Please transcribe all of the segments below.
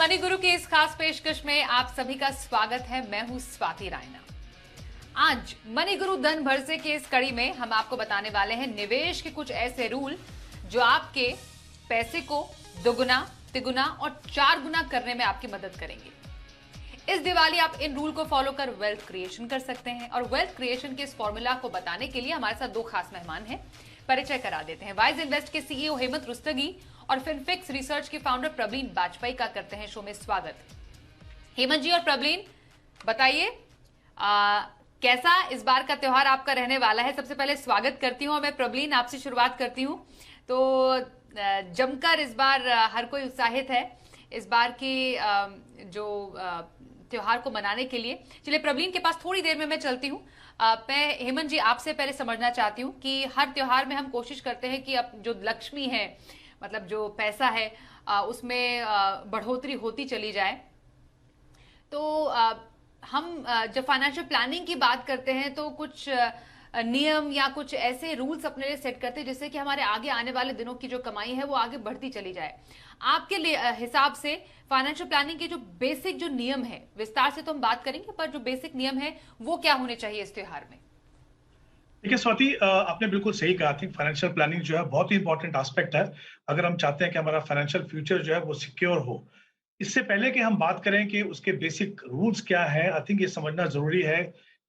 Money गुरु की इस खास पेशकश में आप सभी का स्वागत है। मैं हूं स्वाति रायना। आज मनी गुरु धन भरसे की इस कड़ी में हम आपको बताने वाले हैं निवेश के कुछ ऐसे रूल जो आपके पैसे को दुगुना, तिगुना और 4 गुना करने में आपकी मदद करेंगे। इस दिवाली आप इन रूल को फॉलो कर वेल्थ क्रिएशन कर सकते हैं और वेल्थ क्रिएशन के इस फॉर्मूला को बताने के लिए हमारे साथ 2 खास मेहमान हैं। परिचय करा देते हैं। वाइज इन्वेस्ट के सीईओ हेमंत रुस्तगी और फिनफिक्स रिसर्च के फाउंडर प्रवीण बाजपेयी का करते हैं शो में स्वागत। हेमंत जी और प्रवीण, बताइए कैसा इस बार का त्योहार आपका रहने वाला है। सबसे पहले स्वागत करती हूँ और मैं प्रवीण आपसे शुरुआत करती हूँ। तो जमकर इस बार हर कोई उत्साहित है इस बार की जो त्योहार को मनाने के लिए। चलिए प्रवीण के पास थोड़ी देर में मैं चलती हूँ। मैं हेमंत जी आपसे पहले समझना चाहती हूँ कि हर त्योहार में हम कोशिश करते हैं कि अब जो लक्ष्मी है, मतलब जो पैसा है, उसमें बढ़ोतरी होती चली जाए। तो हम जब फाइनेंशियल प्लानिंग की बात करते हैं तो कुछ नियम या कुछ ऐसे रूल्स अपने लिए सेट करते हैं जिससे कि हमारे आगे आने वाले दिनों की जो कमाई है वो आगे बढ़ती चली जाए। आपके हिसाब से फाइनेंशियल प्लानिंग के जो बेसिक जो नियम है, विस्तार से तो हम बात करेंगे, पर जो बेसिक नियम है वो क्या होने चाहिए इस त्योहार में? देखिए स्वाति, आपने बिल्कुल सही कहा थी। फाइनेंशियल प्लानिंग जो है बहुत ही इंपॉर्टेंट एस्पेक्ट है अगर हम चाहते हैं कि हमारा फाइनेंशियल फ्यूचर जो है वो सिक्योर हो। इससे पहले कि हम बात करें कि उसके बेसिक रूल्स क्या है, आई थिंक ये समझना जरूरी है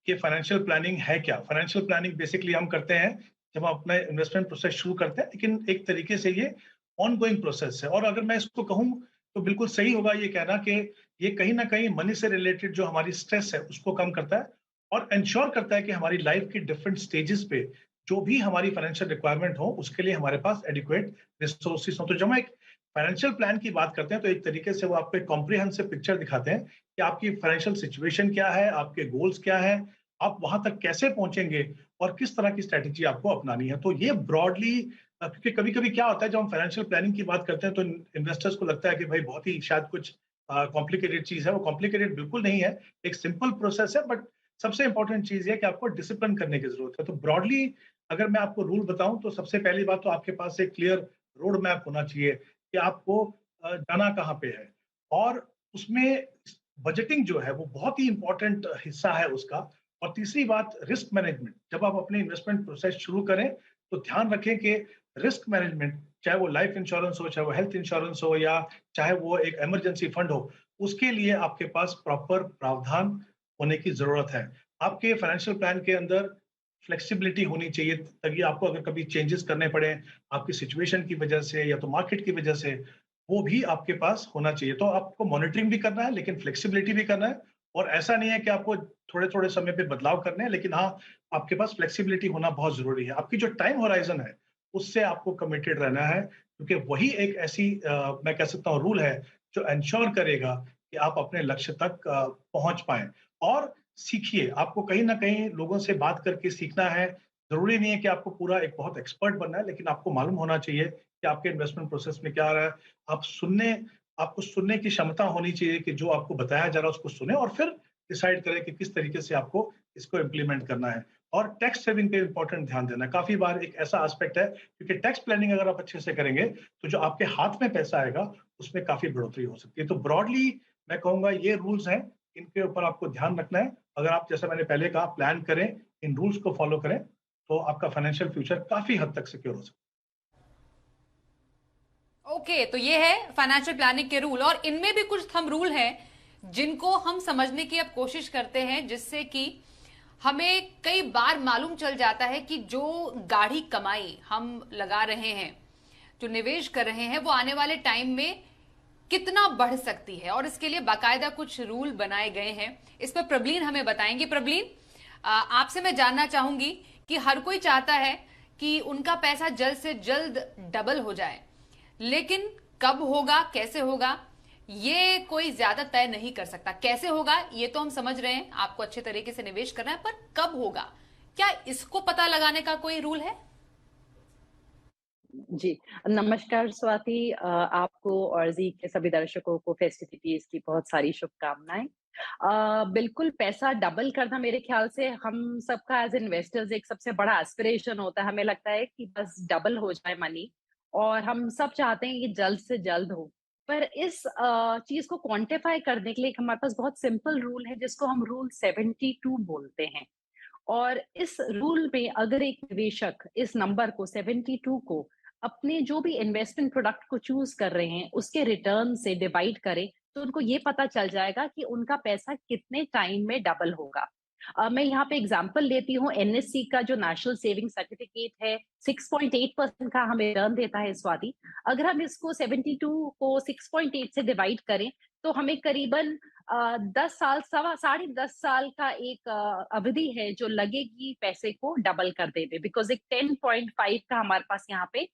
कि फाइनेंशियल प्लानिंग है क्या। फाइनेंशियल प्लानिंग बेसिकली हम करते हैं जब हम अपना इन्वेस्टमेंट प्रोसेस शुरू करते हैं, लेकिन एक तरीके से ये ऑन गोइंग प्रोसेस है। और अगर मैं इसको कहूँ तो बिल्कुल सही होगा ये कहना कि ये कहीं ना कहीं मनी से रिलेटेड जो हमारी स्ट्रेस है उसको कम करता है और इंश्योर करता है कि हमारी लाइफ की डिफरेंट स्टेजेस पे जो भी हमारी फाइनेंशियल रिक्वायरमेंट हो उसके लिए हमारे पास एडिक्वेट रिसोर्सेज हो। तो जब हम एक फाइनेंशियल प्लान की बात करते हैं तो एक तरीके से वो आपको एक कॉम्प्रिहेंसिव पिक्चर दिखाते हैं कि आपकी फाइनेंशियल सिचुएशन क्या है, आपके गोल्स क्या है, आप वहां तक कैसे पहुंचेंगे और किस तरह की स्ट्रेटेजी आपको अपनानी है। तो ये ब्रॉडली, क्योंकि कभी कभी क्या होता है जब हम फाइनेंशियल प्लानिंग की बात करते हैं तो इन्वेस्टर्स को लगता है कि भाई बहुत ही शायद कुछ कॉम्प्लिकेटेड चीज है। वो कॉम्प्लिकेटेड बिल्कुल नहीं है, एक सिंपल प्रोसेस है। बट सबसे इंपॉर्टेंट चीज है कि आपको डिसिप्लिन करने की जरूरत है। तो ब्रॉडली अगर मैं आपको रूल बताऊं तो सबसे पहली बात तो आपके पास एक क्लियर रोड मैप होना चाहिए कि आपको जाना कहाँ पे है। और उसमें बजटिंग जो है वो बहुत ही इंपॉर्टेंट हिस्सा है उसका। और तीसरी बात, रिस्क मैनेजमेंट। जब आप अपने इन्वेस्टमेंट प्रोसेस शुरू करें तो ध्यान रखें कि रिस्क मैनेजमेंट, चाहे वो लाइफ इंश्योरेंस हो, चाहे वो हेल्थ इंश्योरेंस हो, या चाहे वो एक इमरजेंसी फंड हो, उसके लिए आपके पास प्रॉपर प्रावधान होने की जरूरत है। आपके फाइनेंशियल प्लान के अंदर फ्लेक्सिबिलिटी होनी चाहिए ताकि आपको अगर कभी चेंजेस करने पड़े आपकी सिचुएशन की वजह से या तो मार्केट की वजह से, वो भी आपके पास होना चाहिए। तो आपको मॉनिटरिंग भी करना है लेकिन फ्लेक्सिबिलिटी भी करना है। और ऐसा नहीं है कि आपको थोड़े थोड़े समय पे बदलाव करने हैं, लेकिन हाँ, आपके पास फ्लेक्सिबिलिटी होना बहुत जरूरी है। आपकी जो टाइम होराइजन है उससे आपको कमिटेड रहना है, क्योंकि वही एक ऐसी मैं कह सकता हूँ रूल है जो इंश्योर करेगा कि आप अपने लक्ष्य तक पहुंच पाए। और सीखिए, आपको कहीं ना कहीं लोगों से बात करके सीखना है। जरूरी नहीं है कि आपको पूरा एक बहुत एक्सपर्ट बनना है, लेकिन आपको मालूम होना चाहिए कि आपके इन्वेस्टमेंट प्रोसेस में क्या आ रहा है। आप सुनने आपको सुनने की क्षमता होनी चाहिए कि जो आपको बताया जा रहा है उसको सुने और फिर डिसाइड करें कि किस तरीके से आपको इसको इम्प्लीमेंट करना है। और टैक्स सेविंग पे इंपॉर्टेंट ध्यान देना है। काफी बार एक ऐसा एस्पेक्ट है, क्योंकि टैक्स प्लानिंग अगर आप अच्छे से करेंगे तो जो आपके हाथ में पैसा आएगा उसमें काफी बढ़ोतरी हो सकती है। तो ब्रॉडली मैं कहूंगा ये रूल्स हैं, इनके ऊपर आपको ध्यान रखना है। अगर आप, जैसा मैंने पहले कहा, प्लान करें, इन रूल्स को फॉलो करें, तो आपका फाइनेंशियल फ्यूचर काफी हद तक सिक्योर हो सकता ओके, तो ये है फाइनेंशियल प्लानिंग के रूल और इनमें भी कुछ थंब रूल हैं जिनको हम समझने की अब कोशिश करते हैं, जिससे कि हमें कई बार मालूम चल जाता है कि जो गाढ़ी कमाई हम लगा रहे हैं, जो निवेश कर रहे हैं, वो आने वाले टाइम में कितना बढ़ सकती है। और इसके लिए बाकायदा कुछ रूल बनाए गए हैं। इस पर प्रवीण हमें बताएंगे। प्रवीण, आपसे मैं जानना चाहूंगी कि हर कोई चाहता है कि उनका पैसा जल्द से जल्द डबल हो जाए, लेकिन कब होगा, कैसे होगा, ये कोई ज्यादा तय नहीं कर सकता। कैसे होगा ये तो हम समझ रहे हैं, आपको अच्छे तरीके से निवेश करना है, पर कब होगा, क्या इसको पता लगाने का कोई रूल है? जी, नमस्कार स्वाति, आपको और ज़ी के सभी दर्शकों को फेस्टिविटीज़ की बहुत सारी शुभकामनाएँ। बिल्कुल पैसा डबल करना मेरे ख़्याल से हम सबका एज़ इन्वेस्टर्स एक सबसे बड़ा एस्पिरेशन होता है। हमें लगता है कि बस डबल हो जाए मनी और हम सब चाहते हैं कि जल्द से जल्द हो। पर इस चीज़ को क्वांटिफाई करने के लिए एक हमारे पास बहुत सिंपल रूल है जिसको हम रूल 72 बोलते हैं। और इस रूल में अगर एक निवेशक इस नंबर को 72 को अपने जो भी इन्वेस्टमेंट प्रोडक्ट को चूज़ कर रहे हैं, उसके रिटर्न से डिवाइड करें, तो उनको ये पता चल जाएगा कि उनका पैसा कितने टाइम में डबल होगा। मैं यहाँ पे एग्ज़ाम्पल लेती हूँ एनएससी का जो नेशनल सेविंग सर्टिफिकेट है, 6.8% का हमें रिटर्न देता है स्वाति। अगर हम इसको 72 को 6.8 से डिवाइड करें, तो हमें करीबन 10 साल, सवा साढ़े 10 साल का एक अवधि है जो लगेगी पैसे को डबल कर देते, बिकॉज़ एक 10.5 का हमारे पास यहाँ पे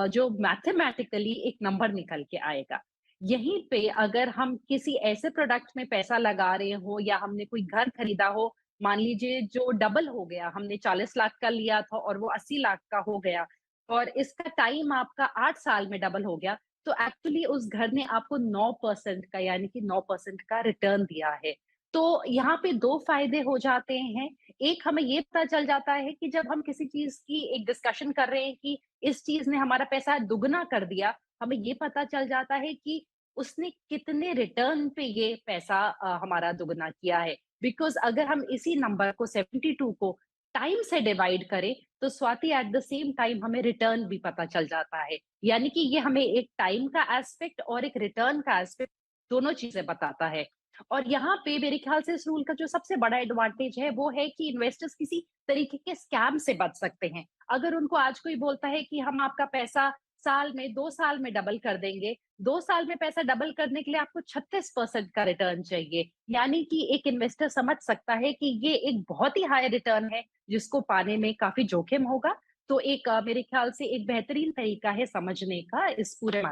जो मैथमेटिकली एक नंबर निकल के आएगा। यहीं पे अगर हम किसी ऐसे प्रोडक्ट में पैसा लगा रहे हो या हमने कोई घर खरीदा हो, मान लीजिए जो डबल हो गया, हमने 40 लाख का लिया था और वो 80 लाख का हो गया और इसका टाइम आपका 8 साल में डबल हो गया, तो एक्चुअली उस घर ने आपको 9% का यानी कि 9% का रिटर्न दिया है। तो यहाँ पे 2 फ़ायदे हो जाते हैं। एक हमें ये पता चल जाता है कि जब हम किसी चीज़ की एक डिस्कशन कर रहे हैं कि इस चीज़ ने हमारा पैसा दुगना कर दिया, हमें ये पता चल जाता है कि उसने कितने रिटर्न पे ये पैसा हमारा दुगना किया है। बिकॉज़ अगर हम इसी नंबर को 72 को टाइम से डिवाइड करें, तो Swati at the same time हमें रिटर्न भी पता चल जाता है। यानी कि ये हमें एक टाइम का एस्पेक्ट और एक रिटर्न का एस्पेक्ट दोनों चीज़ें बताता है। और यहाँ पे मेरे ख्याल से इस रूल का जो सबसे बड़ा एडवांटेज है, वो है कि इन्वेस्टर्स किसी तरीके के स्कैम से बच सकते हैं। अगर उनको आज कोई बोलता है कि हम आपका पैसा साल में 2 साल में डबल कर देंगे, 2 साल में पैसा डबल करने के लिए आपको 36% का रिटर्न चाहिए। यानी कि एक इन्वेस्टर समझ सकता है कि ये एक बहुत ही हाई रिटर्न है, जिसको पाने में काफ़ी जोखिम होगा। तो एक मेरे ख्याल से एक बेहतरीन तरीका है समझने का इस पूरे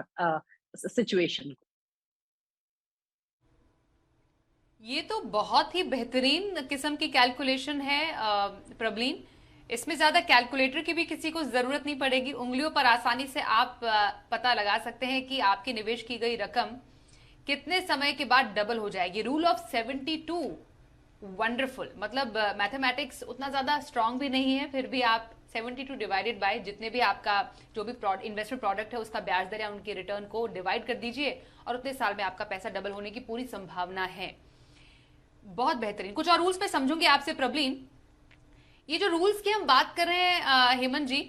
सिचुएशन को। ये तो बहुत ही बेहतरीन किस्म की कैलकुलेशन है प्रबलीन। इसमें ज्यादा कैलकुलेटर की भी किसी को जरूरत नहीं पड़ेगी, उंगलियों पर आसानी से आप पता लगा सकते हैं कि आपकी निवेश की गई रकम कितने समय के बाद डबल हो जाएगी। Rule of 72 wonderful. मतलब मैथमेटिक्स उतना ज्यादा स्ट्रांग भी नहीं है, फिर भी आप 72 डिवाइडेड बाय जितने भी आपका जो भी इन्वेस्टमेंट प्रोडक्ट है उसका ब्याज दर या उनके रिटर्न को डिवाइड कर दीजिए और उतने साल में आपका पैसा डबल होने की पूरी संभावना है। बहुत बेहतरीन। कुछ और रूल्स पे समझूंगी आपसे प्रबलीन। ये जो रूल्स की हम बात कर रहे हैं हेमंत जी,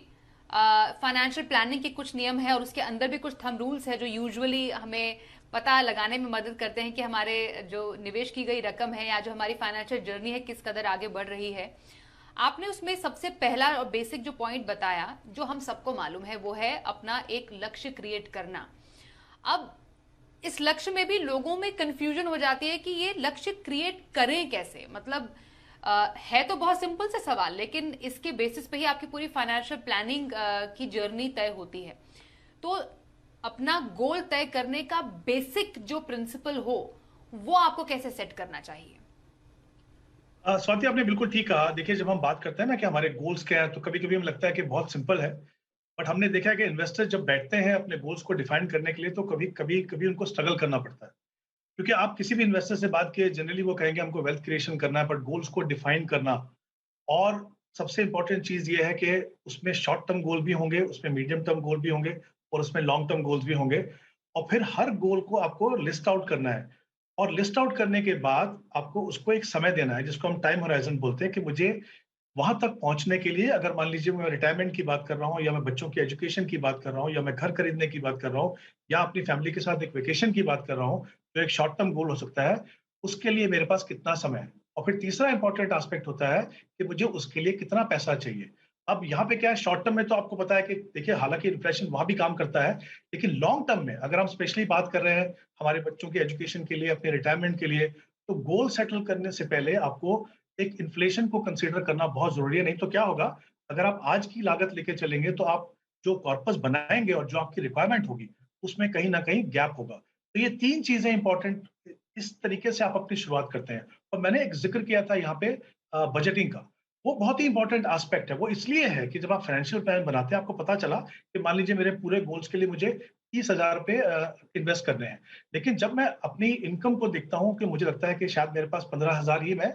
फाइनेंशियल प्लानिंग के कुछ नियम है और उसके अंदर भी कुछ थंब रूल्स है जो यूजुअली हमें पता लगाने में मदद करते हैं कि हमारे जो निवेश की गई रकम है या जो हमारी फाइनेंशियल जर्नी है किस कदर आगे बढ़ रही है। आपने उसमें सबसे पहला और बेसिक जो पॉइंट बताया जो हम सबको मालूम है वो है अपना एक लक्ष्य क्रिएट करना। अब इस लक्ष्य में भी लोगों में कंफ्यूजन हो जाती है कि ये लक्ष्य क्रिएट करें कैसे। मतलब है तो बहुत सिंपल सा सवाल, लेकिन इसके बेसिस पे ही आपकी पूरी फाइनेंशियल प्लानिंग की जर्नी तय होती है। तो अपना गोल तय करने का बेसिक जो प्रिंसिपल हो वो आपको कैसे सेट करना चाहिए? स्वाति, आपने बिल्कुल ठीक कहा। देखिए, जब हम बात करते हैं ना कि हमारे गोल्स क्या है, तो कभी कभी हमें लगता है कि बहुत सिंपल है, बट हमने देखा है कि इन्वेस्टर जब बैठते हैं अपने गोल्स को डिफाइन करने के लिए, तो कभी कभी कभी उनको स्ट्रगल करना पड़ता है। क्योंकि आप किसी भी इन्वेस्टर से बात किए, जनरली वो कहेंगे हमको वेल्थ क्रिएशन करना है, बट गोल्स को डिफाइन करना, और सबसे इंपॉर्टेंट चीज ये है कि उसमें शॉर्ट टर्म गोल भी होंगे, उसमें मीडियम टर्म गोल भी होंगे और उसमें लॉन्ग टर्म गोल्स भी होंगे। और फिर हर गोल को आपको लिस्ट आउट करना है, और लिस्ट आउट करने के बाद आपको उसको एक समय देना है, जिसको हम टाइम होराइजन बोलते हैं, कि मुझे वहां तक पहुंचने के लिए, अगर मान लीजिए मैं रिटायरमेंट की बात कर रहा हूँ, या मैं बच्चों की एजुकेशन की बात कर रहा हूँ, या मैं घर खरीदने की बात कर रहा हूँ, या अपनी फैमिली के साथ एक वेकेशन की बात कर रहा हूँ, तो एक शॉर्ट टर्म गोल हो सकता है, उसके लिए मेरे पास कितना समय है। और फिर तीसरा इंपॉर्टेंट एस्पेक्ट होता है कि मुझे उसके लिए कितना पैसा चाहिए। अब यहाँ पे क्या है, शॉर्ट टर्म में तो आपको पता है कि देखिए, हालांकि इन्फ्लेशन वहां भी काम करता है, लेकिन लॉन्ग टर्म में अगर हम स्पेशली बात कर रहे हैं हमारे बच्चों की एजुकेशन के लिए, अपने रिटायरमेंट के लिए, तो गोल सेटल करने से पहले आपको एक इन्फ्लेशन को कंसीडर करना बहुत जरूरी है। नहीं तो क्या होगा, अगर आप आज की लागत लेके चलेंगे, तो आप जो कॉर्पस बनाएंगे और जो आपकी रिक्वायरमेंट होगी, उसमें कहीं ना कहीं गैप होगा। तो ये तीन चीजें इंपॉर्टेंट, इस तरीके से आप अपनी शुरुआत करते हैं। और मैंने एक जिक्र किया था यहाँ पे बजटिंग का, वो बहुत ही इंपॉर्टेंट एस्पेक्ट है। वो इसलिए है कि जब आप फाइनेंशियल प्लान बनाते हैं, आपको पता चला कि मान लीजिए मेरे पूरे गोल्स के लिए मुझे 30,000 रुपए इन्वेस्ट करने हैं, लेकिन जब मैं अपनी इनकम को देखता हूँ कि मुझे लगता है कि शायद मेरे पास 15,000 ही मैं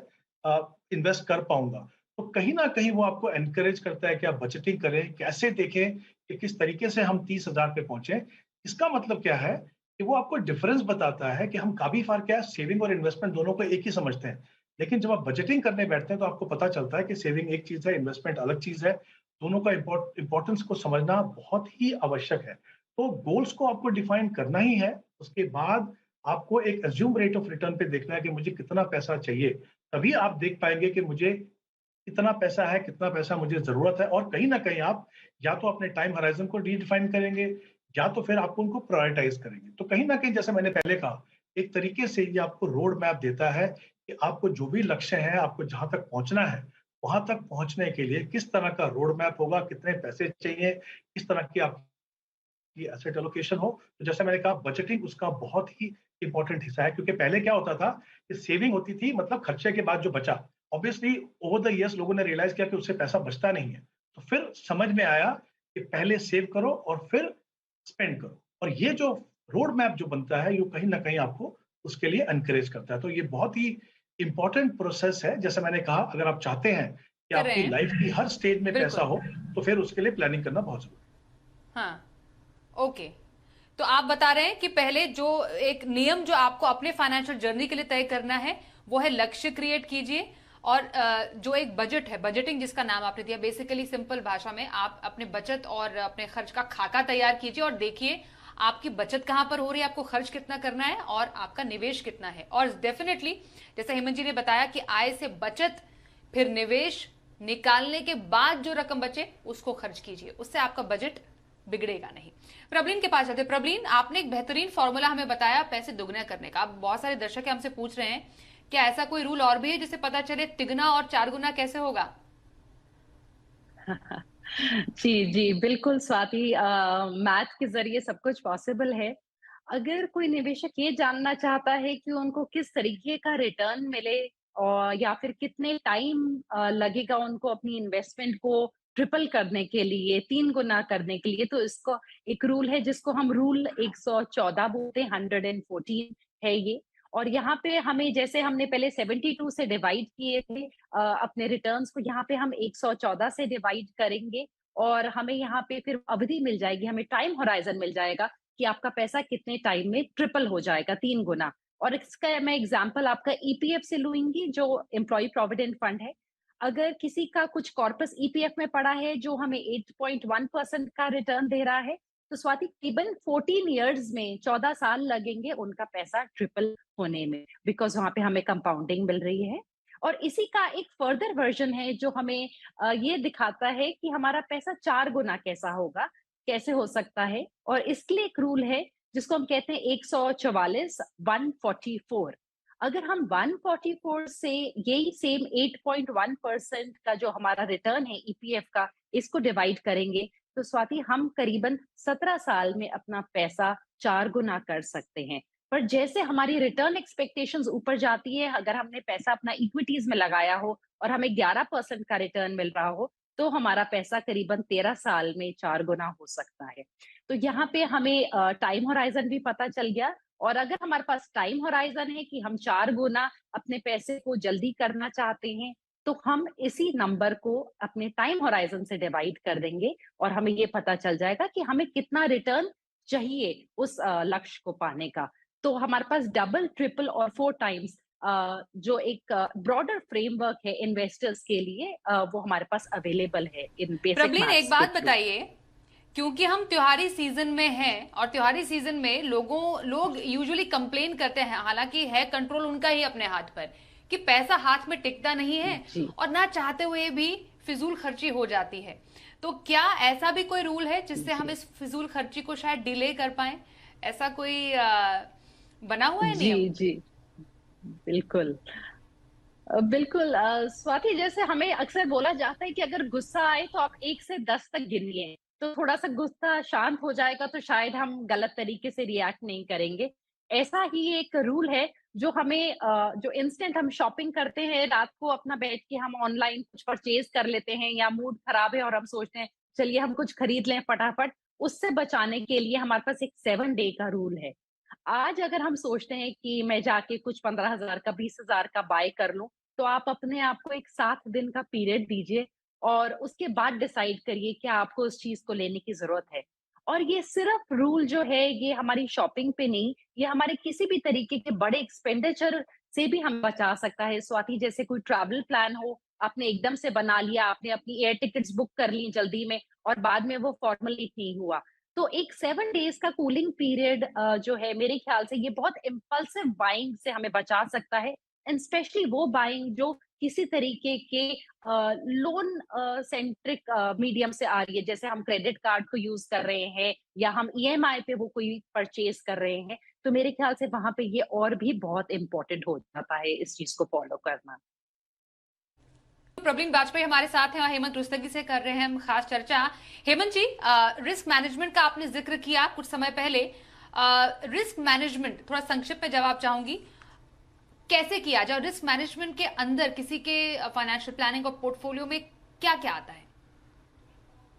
इन्वेस्ट कर पाऊंगा, तो कहीं ना कहीं वो आपको एनकरेज करता है कि आप बजटिंग करें, कैसे देखें कि किस तरीके से हम 30,000 पे पहुंचे। इसका मतलब क्या है कि वो आपको डिफरेंस बताता है कि हम काफ़ी फार क्या है सेविंग और इन्वेस्टमेंट दोनों को एक ही समझते हैं। लेकिन जब आप बजटिंग करने बैठते हैं तो आपको पता चलता है कि सेविंग एक चीज़ है, इन्वेस्टमेंट अलग चीज़ है। दोनों का इम्पोर्टेंस को समझना बहुत ही आवश्यक है। तो गोल्स को आपको डिफाइन करना ही है, उसके बाद आपको एक अज़्यूम रेट ऑफ रिटर्न पे देखना है कि मुझे कितना पैसा चाहिए। तभी आप देख पाएँगे कि मुझे कितना पैसा है, कितना पैसा मुझे ज़रूरत है और कहीं न कहीं आप या तो अपने टाइम होराइज़न को रीडिफाइन करेंगे या तो फिर आप उनको प्रायोरिटाइज़ करेंगे। तो कहीं न कहीं जैसे मैंने पहले कहा, एक तरीके से ये आपको रोड मैप देता है कि आपको जो भी लक्ष्य है, आपको जहाँ तक पहुँचना है, वहाँ तक पहुँचने के लिए किस तरह का रोड मैप होगा, कितने पैसे चाहिए, किस तरह की आपकी एसेट एलोकेशन हो। तो जैसे मैंने कहा बजटिंग उसका बहुत ही इम्पोर्टेंट हिस्सा है क्योंकि पहले क्या होता था कि सेविंग होती थी मतलब खर्चे के बाद जो बचा। ऑब्वियसली ओवर द ईयर्स लोगों ने रियलाइज़ किया कि उससे पैसा बचता नहीं है। तो फिर समझ में आया कि पहले सेव करो और फिर स्पेंड करो। और ये जो रोड मैप जो बनता है, ये कहीं न कहीं आपको उसके लिए एनकरेज करता है। तो ये बहुत ही इम्पोर्टेंट प्रोसेस है। जैसे मैंने कहा अगर आप चाहते हैं कि कर रहे आपकी लाइफ की हैं। हर स्टेज में पैसा बिल्कुल। हो, तो फिर उसके लिए प्लानिंग करना बहुत ज़रूरी है। हाँ। ओके। तो आप बता रहे हैं कि पहले जो एक नियम जो आपको अपने फाइनेंशियल जर्नी के लिए तय करना है वो है लक्ष्य क्रिएट कीजिए। और जो एक बजट है, बजटिंग जिसका नाम आपने दिया, बेसिकली सिंपल भाषा में आप अपने बचत और अपने खर्च का खाका तैयार कीजिए और देखिए आपकी बचत कहां पर हो रही है, आपको खर्च कितना करना है और आपका निवेश कितना है। और डेफिनेटली जैसे हेमंत जी ने बताया कि आय से बचत फिर निवेश निकालने के बाद जो रकम बचे उसको खर्च कीजिए, उससे आपका बजट बिगड़ेगा नहीं। प्रबलीन के पास चलते। प्रबलीन, आपने एक बेहतरीन फॉर्मूला हमें बताया पैसे दुगने करने का। अब बहुत सारे दर्शक हमसे पूछ रहे हैं क्या ऐसा कोई रूल और भी है जिससे पता चले तिगुना और चार गुना कैसे होगा? जी, जी, बिल्कुल स्वाति, मैथ के ज़रिए सब कुछ पॉसिबल है। अगर कोई निवेशक ये जानना चाहता है कि उनको किस तरीके का रिटर्न मिले और या फिर कितने टाइम लगेगा उनको अपनी इन्वेस्टमेंट को ट्रिपल करने के लिए, 3 गुना करने के लिए, तो इसको एक रूल है जिसको हम रूल 114 बोलते हैं, 114 है ये। और यहाँ पे हमें जैसे हमने पहले 72 से डिवाइड किए थे अपने रिटर्न्स को, यहाँ पे हम 114 से डिवाइड करेंगे और हमें यहाँ पे फिर अवधि मिल जाएगी, हमें टाइम होराइज़न मिल जाएगा कि आपका पैसा कितने टाइम में ट्रिपल हो जाएगा, 3 गुना। और इसका मैं एग्ज़ाम्पल आपका ईपीएफ से लूँगी जो एम्प्लॉयी प्रोविडेंट फंड है। अगर किसी का कुछ कॉर्पस ईपीएफ में पड़ा है जो हमें 8.1% का रिटर्न दे रहा है, तो स्वाति करीबन 14 इयर्स में 14 साल लगेंगे उनका पैसा ट्रिपल होने में, बिकॉज़ वहाँ पे हमें कंपाउंडिंग मिल रही है। और इसी का एक फर्दर वर्जन है जो हमें ये दिखाता है कि हमारा पैसा 4 गुना कैसा होगा, कैसे हो सकता है। और इसके लिए एक रूल है जिसको हम कहते हैं 144 144। अगर हम 144 से यही सेम 8.1% का जो हमारा रिटर्न है ईपीएफ का, इसको डिवाइड करेंगे, तो स्वाति हम करीबन 17 साल में अपना पैसा 4 गुना कर सकते हैं। पर जैसे हमारी रिटर्न एक्सपेक्टेशंस ऊपर जाती है, अगर हमने पैसा अपना इक्विटीज में लगाया हो और हमें 11% का रिटर्न मिल रहा हो, तो हमारा पैसा करीबन 13 साल में 4 गुना हो सकता है। तो यहाँ पे हमें टाइम होराइज़न भी पता चल गया। और अगर हमारे पास टाइम होराइज़न है कि हम 4 गुना अपने पैसे को जल्दी करना चाहते हैं, तो हम इसी नंबर को अपने टाइम होराइज़न से डिवाइड कर देंगे और हमें ये पता चल जाएगा कि हमें कितना रिटर्न चाहिए उस लक्ष्य को पाने का। तो हमारे पास डबल, ट्रिपल और 4 टाइम्स जो एक ब्रॉडर फ्रेमवर्क है इन्वेस्टर्स के लिए, वो हमारे पास अवेलेबल है इन बेसिक प्रबलीन, एक मैथ्स के बात थ्रू। बताइए, क्योंकि हम त्योहारी सीजन में हैं और त्योहारी सीजन में लोग यूजुअली कंप्लेन करते हैं, हालांकि है कंट्रोल उनका ही अपने हाथ पर, कि पैसा हाथ में टिकता नहीं है जी। और ना चाहते हुए भी फिजूल खर्ची हो जाती है। तो क्या ऐसा भी कोई रूल है जिससे हम जी। इस फिजूल खर्ची को शायद डिले कर पाए? ऐसा कोई बना हुआ है जी, नियम? जी, बिल्कुल। बिल्कुल स्वाति, जैसे हमें अक्सर बोला जाता है कि अगर गुस्सा आए तो आप 1 से 10 तक गिनिए, तो थोड़ा-सा गुस्सा शांत हो जाएगा तो शायद हम गलत तरीके से रिएक्ट नहीं करेंगे। ऐसा ही एक रूल है जो हमें जो इंस्टेंट हम शॉपिंग करते हैं रात को अपना बैठ के हम ऑनलाइन कुछ परचेज़ कर लेते हैं या मूड खराब है और हम सोचते हैं चलिए हम कुछ खरीद लें फटाफट, उससे बचाने के लिए हमारे पास एक 7 डे का रूल है। आज अगर हम सोचते हैं कि मैं जाके कुछ 15,000 का 20,000 का बाय कर लूँ, तो आप अपने आप को एक 7 दिन का पीरियड दीजिए और उसके बाद डिसाइड करिए कि आपको उस चीज़ को लेने की ज़रूरत है। और ये सिर्फ रूल जो है ये हमारी शॉपिंग पे नहीं, ये हमारे किसी भी तरीके के बड़े एक्सपेंडिचर से भी हमें बचा सकता है। स्वाति, जैसे कोई ट्रैवल प्लान हो, आपने एकदम से बना लिया, आपने अपनी एयर टिकट्स बुक कर ली जल्दी में और बाद में वो फॉर्मली नहीं हुआ। तो एक 7 डेज़ का कूलिंग पीरियड जो है मेरे ख्याल से ये बहुत इम्पल्सिव बाइंग से हमें बचा सकता है, एंड स्पेशली वो बाइंग जो किसी तरीके के लोन सेंट्रिक मीडियम से आ रही है, जैसे हम क्रेडिट कार्ड को यूज़ कर रहे हैं या हम ईएमआई पे वो कोई परचेज़ कर रहे हैं, तो मेरे ख्याल से वहाँ पे ये और भी बहुत इम्पोर्टेंट हो जाता है इस चीज़ को फॉलो करना। प्रवीण वाजपेयी हमारे साथ हैं और हेमंत रुस्तगी से कर रहे हैं हम खास चर्चा। हेमंत जी, रिस्क मैनेजमेंट का आपने जिक्र किया कुछ समय पहले। रिस्क मैनेजमेंट थोड़ा संक्षिप्त में जवाब चाहूंगी, कैसे किया जाए? रिस्क मैनेजमेंट के अंदर किसी के फाइनेंशियल प्लानिंग और पोर्टफोलियो में क्या क्या आता है?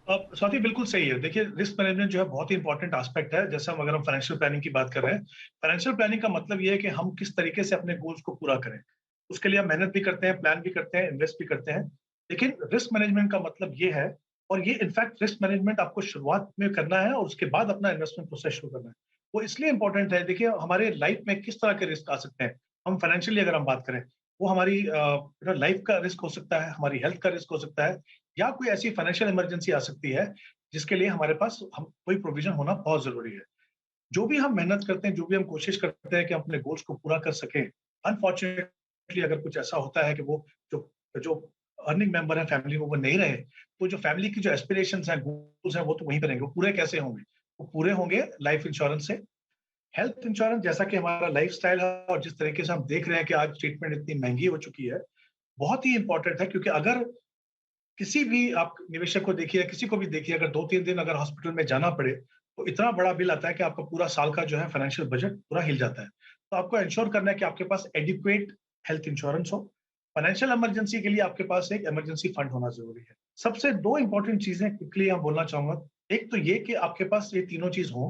स्वाति बिल्कुल सही है। देखिए, रिस्क मैनेजमेंट जो है बहुत ही इंपॉर्टेंट एस्पेक्ट है। जैसे हम अगर हम फाइनेंशियल प्लानिंग की बात कर रहे हैं, फाइनेंशियल प्लानिंग का मतलब ये है कि हम किस तरीके से अपने गोल्स को पूरा करें। उसके लिए हम मेहनत भी करते हैं, प्लान भी करते हैं, इन्वेस्ट भी करते हैं। लेकिन रिस्क मैनेजमेंट का मतलब ये है, और ये इनफैक्ट रिस्क मैनेजमेंट आपको शुरुआत में करना है और उसके बाद अपना इन्वेस्टमेंट प्रोसेस शुरू करना है। वो इसलिए इंपॉर्टेंट है, देखिए हमारे लाइफ में किस तरह के रिस्क आ सकते हैं। हम फाइनेंशियली अगर हम बात करें, वो हमारी लाइफ का रिस्क हो सकता है, हमारी हेल्थ का रिस्क हो सकता है, या कोई ऐसी फाइनेंशियल इमरजेंसी आ सकती है जिसके लिए हमारे पास हम कोई प्रोविजन होना बहुत जरूरी है। जो भी हम मेहनत करते हैं, जो भी हम कोशिश करते हैं कि हम अपने गोल्स को पूरा कर सकें, अनफॉर्चुनेटली अगर कुछ ऐसा होता है कि वो जो जो अर्निंग मेंबर है फैमिली में वो नहीं रहे, तो जो फैमिली की जो एस्पिरेशंस हैं, गोल्स हैं, वो तो वहीं पे रहेंगे। वो पूरे कैसे होंगे? वो पूरे होंगे लाइफ इंश्योरेंस से। हेल्थ इंश्योरेंस, जैसा कि हमारा लाइफस्टाइल है और जिस तरीके से हम देख रहे हैं कि आज ट्रीटमेंट इतनी महंगी हो चुकी है, बहुत ही इंपॉर्टेंट है। क्योंकि अगर किसी भी आप निवेशक को देखिए, किसी को भी देखिए, अगर 2-3 दिन अगर हॉस्पिटल में जाना पड़े, तो इतना बड़ा बिल आता है कि आपका पूरा साल का जो है फाइनेंशियल बजट पूरा हिल जाता है। तो आपको इंश्योर करना है कि आपके पास एडिक्वेट हेल्थ इंश्योरेंस हो। फाइनेंशियल इमरजेंसी के लिए आपके पास एक इमरजेंसी फंड होना ज़रूरी है। सबसे 2 इंपॉर्टेंट चीज़ें क्विकली मैं बोलना चाहूँगा। एक तो ये कि आपके पास ये तीनों चीज़ हों,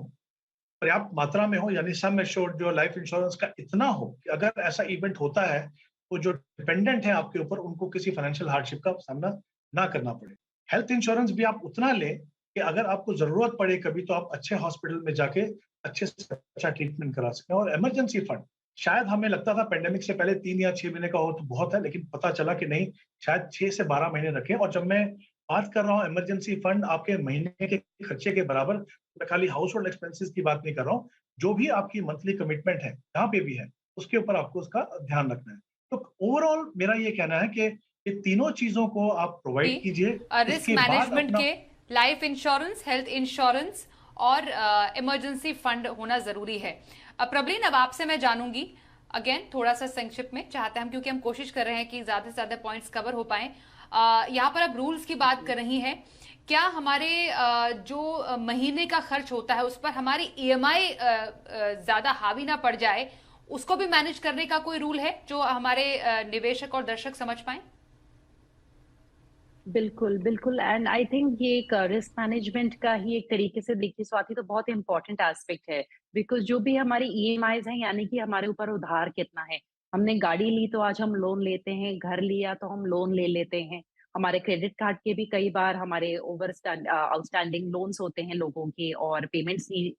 पर्याप्त मात्रा में हो, यानी सम एश्योर्ड जो लाइफ इंश्योरेंस का इतना हो कि अगर ऐसा इवेंट होता है, तो जो डिपेंडेंट है आपके ऊपर, उनको किसी फाइनेंशियल हार्डशिप का सामना ना करना पड़े। हेल्थ इंश्योरेंस भी आप उतना लें कि अगर आपको ज़रूरत पड़े कभी, तो आप अच्छे हॉस्पिटल में जाके अच्छे से अच्छा ट्रीटमेंट करा सकें। और इमरजेंसी फंड, शायद हमें लगता था पैंडेमिक से पहले 3 या 6 महीने का हो तो बहुत है, लेकिन पता चला कि नहीं, शायद 6 से 12 महीने रखें। और जब मैं बात कर रहा हूँ इमरजेंसी फंड, आपके महीने के खर्चे के बराबर, मैं खाली हाउस होल्ड एक्सपेंसेस की बात नहीं कर रहा हूँ। जो भी आपकी मंथली कमिटमेंट है, जहाँ पे भी है, उसके ऊपर आपको उसका ध्यान रखना है। तो ओवरऑल मेरा ये कहना है कि ये तीनों चीजों को आप प्रोवाइड कीजिए। रिस्क इसके बाद मैनेजमेंट अपना के लाइफ इंश्योरेंस, हेल्थ इंश्योरेंस और इमरजेंसी फंड होना जरूरी है। प्रवीण, अब आपसे मैं जानूंगी अगेन थोड़ा सा संक्षिप्त में चाहते हैं हम, क्योंकि हम कोशिश कर रहे हैं कि ज्यादा से ज्यादा पॉइंट्स कवर हो पाए। यहाँ पर अब रूल्स की बात कर रही हैं, क्या हमारे जो महीने का खर्च होता है उस पर हमारी ईएमआई ज्यादा हावी ना पड़ जाए, उसको भी मैनेज करने का कोई रूल है जो हमारे निवेशक और दर्शक समझ पाए? बिल्कुल, बिल्कुल, एंड आई थिंक ये एक रिस्क मैनेजमेंट का ही एक तरीके से देखिए स्वाति, तो बहुत इम्पोर्टेंट एस्पेक्ट है। बिकॉज़ जो भी हमारी ईएमआईज़ हैं, यानी कि हमारे ऊपर उधार कितना है। हमने गाड़ी ली तो आज हम लोन लेते हैं, घर लिया तो हम लोन ले लेते हैं। हमारे क्रेडिट कार्ड के भी कई बार हमारे आउटस्टैंडिंग लोन्स होते हैं लोगों के, और पेमेंट्स नहीं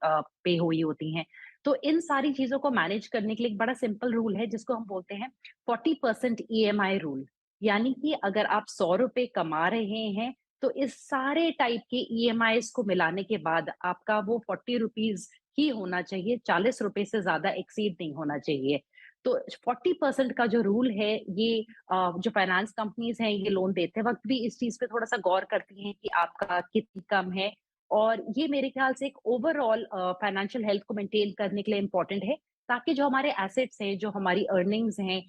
पे हुई होती हैं। तो इन सारी चीज़ों को मैनेज करने के लिए एक बड़ा सिंपल रूल है जिसको हम बोलते हैं 40% ईएमआई रूल। यानी कि अगर आप ₹100 कमा रहे हैं, तो इस सारे टाइप के ईएमआईज़ को मिलाने के बाद आपका वो ₹40 ही होना चाहिए, ₹40 से ज़्यादा एक्सीड नहीं होना चाहिए। तो 40% का जो रूल है, ये जो फाइनेंस कंपनीज़ हैं, ये लोन देते वक़्त भी इस चीज़ पे थोड़ा-सा गौर करती हैं कि आपका कितनी कम है, और ये मेरे ख्याल से एक ओवरऑल फाइनेंशियल हेल्थ को मेंटेन करने के लिए इम्पोर्टेंट है, ताकि जो हमारे एसेट्स हैं, जो हमारी अर्निंग्स हैं,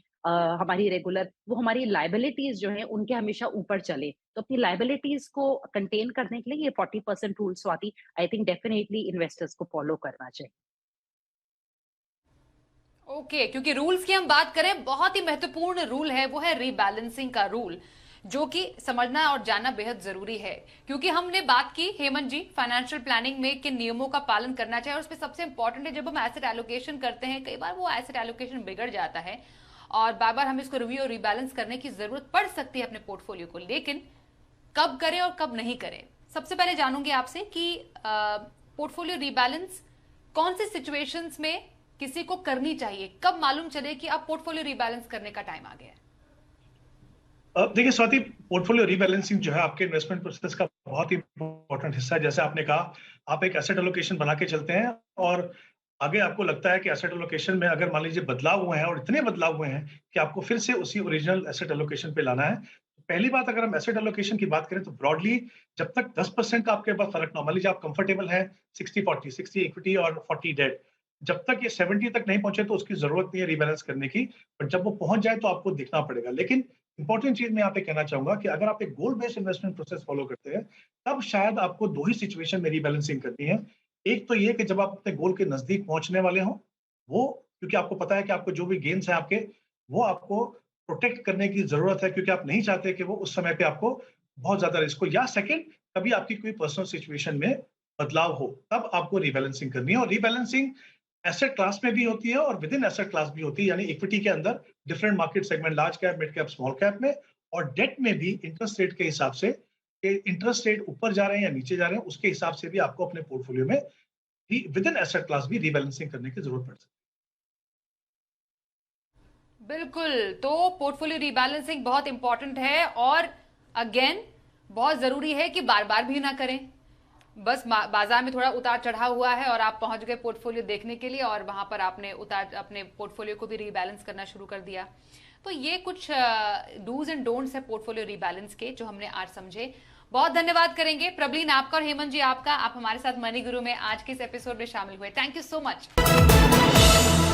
हमारी रेगुलर, वो हमारी लायबिलिटीज जो हैं उनके हमेशा ऊपर चले। तो अपनी लायबिलिटीज को कंटेन करने के लिए ये 40% rule Swati, I think definitely investors को फॉलो करना चाहिए। ओके, क्योंकि रूल्स की हम बात करें, बहुत ही महत्वपूर्ण रूल है, वो है रीबैलेंसिंग का रूल, जो कि समझना और जानना बेहद जरूरी है। क्योंकि हमने बात की हेमंत जी फाइनेंशियल प्लानिंग में किन नियमों का पालन करना चाहिए, और उसमें सबसे इंपॉर्टेंट है जब हम एसेट एलोकेशन करते हैं, कई बार वो एसेट एलोकेशन बिगड़ जाता है और बार बार हमें इसको रिव्यू और रिबैलेंस करने की जरूरत पड़ सकती है अपने पोर्टफोलियो को। लेकिन कब करें और कब नहीं करें, सबसे पहले जानूंगी आपसे कि पोर्टफोलियो रीबैलेंस कौन से सिचुएशंस में किसी को करनी चाहिए? कब मालूम चले कि अब पोर्टफोलियो रीबैलेंस करने का टाइम आ गया है? देखिए स्वाति, पोर्टफोलियो रीबैलेंसिंग जो है आपके इन्वेस्टमेंट प्रोसेस का बहुत ही इंपॉर्टेंट हिस्सा है। जैसे आपने कहा, आप एक एसेट एलोकेशन बना के चलते हैं और आगे आपको लगता है कि एसेट एलोकेशन में अगर मान लीजिए बदलाव हुए हैं और इतने बदलाव हुए हैं कि आपको फिर से उसी ओरिजिनल एसेट एलोकेशन पे लाना है। पहली बात, अगर हम एसेट एलोकेशन की बात करें तो ब्रॉडली जब तक 10% का आपके पास फर्क ना, मान लीजिए आप कंफर्टेबल हैं 60-40, 60 इक्विटी और 40 डेट, जब तक ये 70 तक नहीं पहुंचे तो उसकी जरूरत नहीं है रीबैलेंस करने की, बट जब वो पहुंच जाए तो आपको देखना पड़ेगा। लेकिन इंपॉर्टेंट चीज मैं यहाँ पे कहना चाहूंगा कि अगर आप एक गोल बेस्ड इन्वेस्टमेंट प्रोसेस फॉलो करते हैं, तब शायद आपको दो ही सिचुएशन में रीबैलेंसिंग करनी है। एक तो ये कि जब आप अपने गोल के नजदीक पहुंचने वाले हों, वो क्योंकि आपको पता है कि आपको जो भी गेन्स है आपके, वो आपको प्रोटेक्ट करने की जरूरत है, क्योंकि आप नहीं चाहते कि वो उस समय पे आपको बहुत ज्यादा रिस्क हो। या सेकंड, कभी आपकी कोई पर्सनल सिचुएशन में बदलाव हो, तब आपको रीबैलेंसिंग करनी है। और रीबैलेंसिंग एसेट क्लास में भी होती है और विद इन एसेट क्लास भी होती है, यानी इक्विटी के अंदर different market segment, large cap, mid cap, small cap में, और डेट में भी इंटरेस्ट रेट के हिसाब से, इंटरेस्ट रेट ऊपर जा रहे हैं या नीचे जा रहे हैं, उसके हिसाब से भी आपको अपने पोर्टफोलियो में विद इन एसेट क्लास भी रीबैलेंसिंग करने की जरूरत पड़ सकती है। बिल्कुल, तो पोर्टफोलियो रीबैलेंसिंग बहुत इंपॉर्टेंट है और अगेन बहुत जरूरी है कि बार बार भी ना करें। बस बाजार में थोड़ा उतार चढ़ाव हुआ है और आप पहुंच गए पोर्टफोलियो देखने के लिए और वहां पर आपने अपने पोर्टफोलियो को भी रीबैलेंस करना शुरू कर दिया। तो ये कुछ डूज एंड डोंट्स है पोर्टफोलियो रीबैलेंस के, जो हमने आज समझे। बहुत धन्यवाद करेंगे प्रबलीन आपका और हेमंत जी आपका, आप हमारे साथ मनी गुरु में आज के इस एपिसोड में शामिल हुए। Thank you so much.